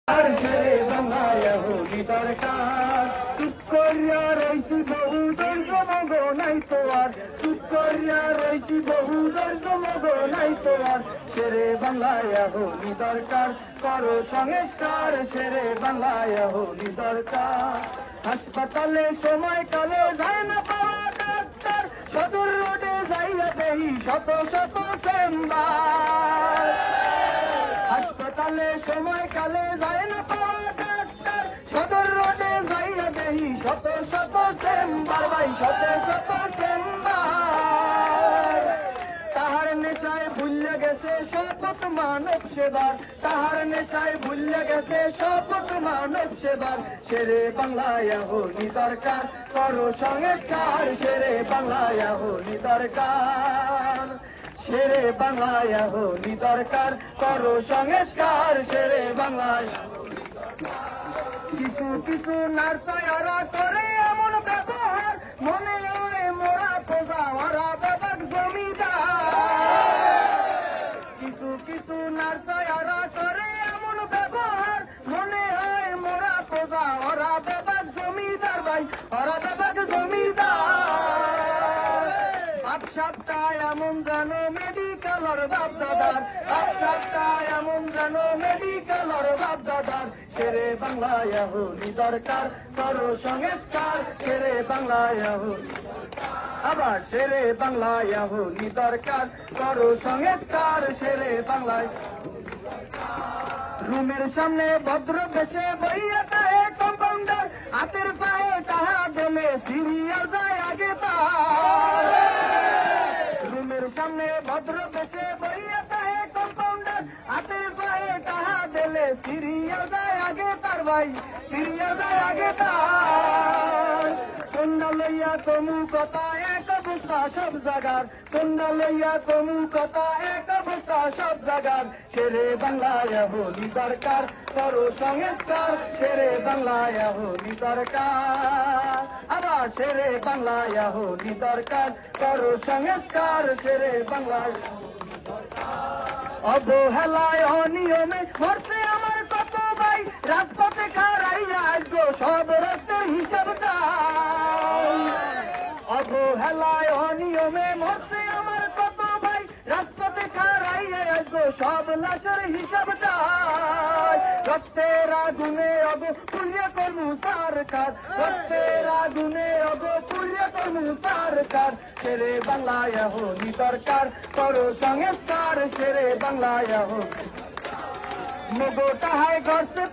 শেরে বাংলায় হলি দরকার চুপ করিয়া রইছি বহু দর্শমগ নাই তো আর চুপ করিয়া রইছি বহু দর্শমগ নাই তো আর শেরে বাংলায় হলি দরকার করো সংস্কার শেরে বাংলায় হলি দরকার হাসপাতালে সময় কালে যায় না পাওয়া ডাক্তার সদর রোডে যাইয়া দেহি শত শত চেম্বার হাসপাতালে সময় কালে যায় না পাওয়া ডাক্তার সদর রোডে যাইয়া দেহি শত শত চেম্বার ভাই শত শত চেম্বার তাহার নেশায় ভুলে গেছে শপথ মানব সেবার তাহার নেশায় ভুলে গেছে শপথ মানব সেবার শেরে বাংলায় হলি দরকার করো সংস্কার শেরে বাংলায় হলি দরকার শেরে বাংলায় হলি দরকার করো সংস্কার শেরে বাংলায় কিছু কিছু নার্সারা করে এমন ব্যবহার মনে হয় মোরা প্রজা ওরা বাবাক জমিদার কিছু কিছু নার্সারা করে এমন ব্যবহার মনে হয় মোরা প্রজা ওরা বাবাক জমিদার ভাই ওরা বাবাক জমিদার বাপসাপটা এমন জানো মেডিকেলর বাপ দাদার বাপসাপটা এমন জানো মেডিকেলর বাপ দাদার শেরে বাংলায় হলি দরকার করো সংস্কার শেরে বাংলায় হলি আবার শেরে বাংলায় হলি দরকার করো সংস্কার শেরে বাংলায় রুমের সামনে ভদ্র বেশে বইয়া তাহে কম্পাউন্ডার হাতের পায়ে টাহা দিলে সিরিয়াল যায় আগে তার রুমের সামনে ভদ্র বেশে বইয়া তাহে কম্পাউন্ডার হাতের পায়ে টাহা দিলে সিরিয়াল যায় আগে তার ভাই সিরিয়াল যায় আগে তার কন্যা লইয়া কমু কথা এক অবস্থা সব জাগার কন্যা লইয়া কমু কথা এক অবস্থা সব জাগার শেরে বাংলায় হলি দরকার করো সংস্কার শেরে বাংলায় হলি দরকার আবার শেরে বাংলায় হলি দরকার করো সংস্কার শেরে বাংলায় অবহেলায় অনিয়মে মরছে আমার কত ভাই রাজপথে খারাইয়া আসবো সব রক্তের হিসাব চাই অবহেলায় অনিয়মে মরছে আমার কত ভাই রাজপথে খারাইয়া আসবো সব লাশের হিসাব চাই রক্তের আগুনে অব পুড়িয়ে করমু সরকার রক্তের আগুনে অব পুড়িয়ে করমু সরকার শেরে বাংলায় হলি দরকার করো সংস্কার শেরে বাংলায় হলি মগো তাহায় ঘর সে